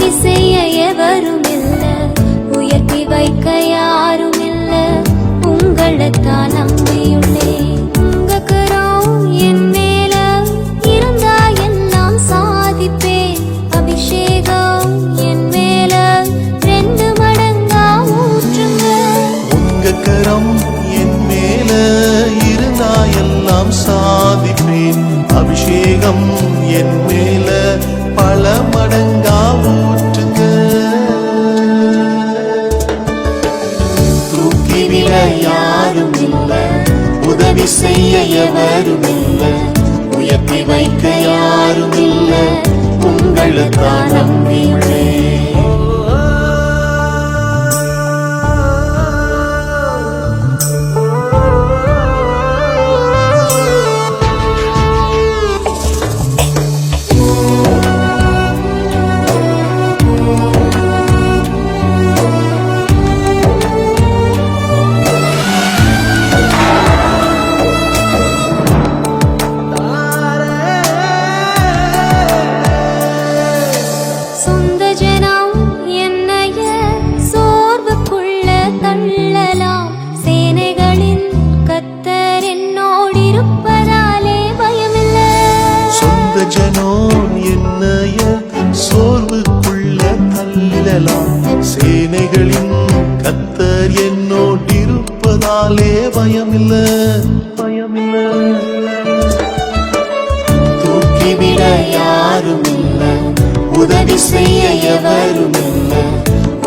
உதவி செய்ய எவரும் இல்ல, உயர்த்தி வைக்க யாரும் இல்ல, உங்களைத்தான் நம்பியுள்ளேன். உங்க கரம் என் மேல இருந்தா எல்லாம் சாதிப்பேன். அபிஷேகம் என் மேல 2 மடங்கா ஊற்றுங்க. உங்க கரம் என் மேல இருந்தா எல்லாம் சாதிப்பேன். அபிஷேகம் என் மேல பல மடங்கா ஊற்றுங்க. தூக்கிவிட யாரும் இல்ல, உதவி செய்ய எவரும் இல்ல, உயர்த்தி வைக்க யாரும் இல்ல, உங்களைத்தான் நம்பியுள்ளேன். சேனைகளின் கர்த்தர் என்னோடிருப்பதாலே பயமில்ல, பயமில்ல. தூக்கிவிட யாரும் இல்ல, உதவி செய்ய எவரும் இல்ல,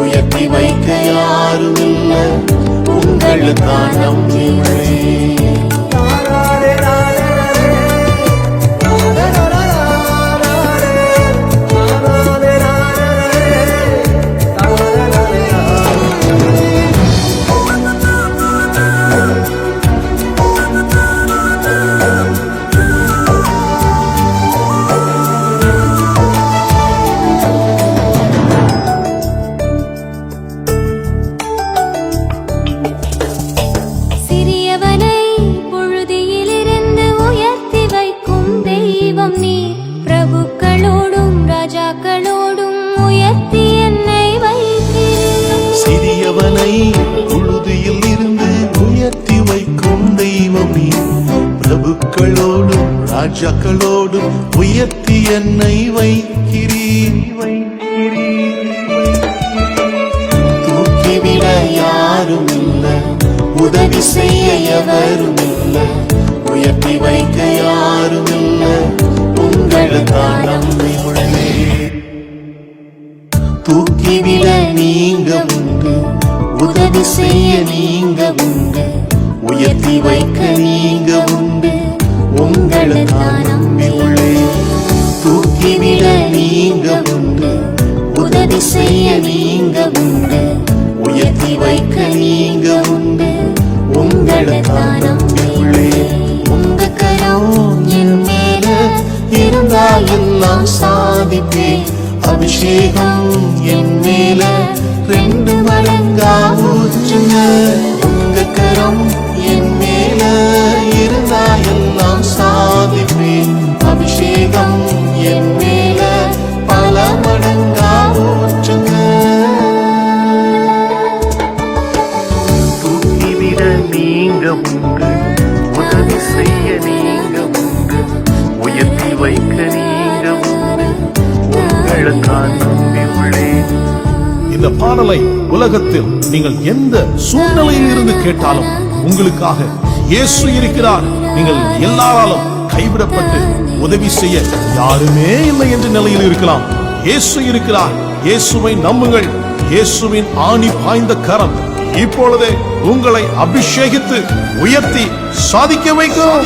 உயர்த்தி வைக்க யாரும் இல்ல, உங்களைத்தான் நம்பியுள்ளேன். சிறியவனை புழுதியில் இருந்து உயர்த்தி வைக்கும் தெய்வம் நீ, பிரபுக்களோடும் ராஜாக்களோடும் உயர்த்தி என்னை வைக்கிறீர். தூக்கிவிட யாரும் இல்ல, உதவி செய்ய எவரும் இல்ல, உயர்த்தி வைக்க யாரும் இல்ல, உங்களைத்தான் நம்பியுள்ளேன். தூக்கிவிட நீங்க உண்டு, உதவி செய்ய நீங்க உண்டு, உயர்த்தி வைக்க நீங்க உண்டு, உங்களைத்தான் நம்பியுள்ளேன். தூக்கிவிட நீங்க உண்டு, உதவி செய்ய நீங்க உண்டு, உயர்த்தி வைக்க நீங்க உண்டு, உங்களைத்தான் நம்பியுள்ளேன். உங்க கரம் என் மேல இருந்தா எல்லாம் சாதிப்பேன். அபிஷேகம் என் மேல 2 மடங்கா ஊற்றுங்க. உங்க கரம் என் மேல இருந்தா எல்லாம் சாதிப்பேன். அபிஷேகம் என் மேல பல மடங்கா ஊற்றுங்க. தூக்கிவிட நீங்க உண்டு, உதவி செய்ய நீங்க உண்டு, உயர்த்தி வைக்க நீங்க உண்டு, உங்களைத்தான் நம்பியுள்ளேன். இந்த பாடலை உலகத்தில் நீங்கள் எந்த சூழ்நிலையில் இருந்து கேட்டாலும் உங்களுக்காக இயேசு இருக்கிறார். நீங்கள் எல்லாராலும் கைவிடப்பட்டு உதவி செய்ய யாருமே இல்லை என்ற நிலையில் இருக்கலாம். இயேசு இருக்கிறார். இயேசுவை நம்புங்கள். இயேசுவின் ஆணி பாய்ந்த கரம் இப்பொழுதே உங்களை அபிஷேகித்து உயர்த்தி சாதிக்க வைக்கும்.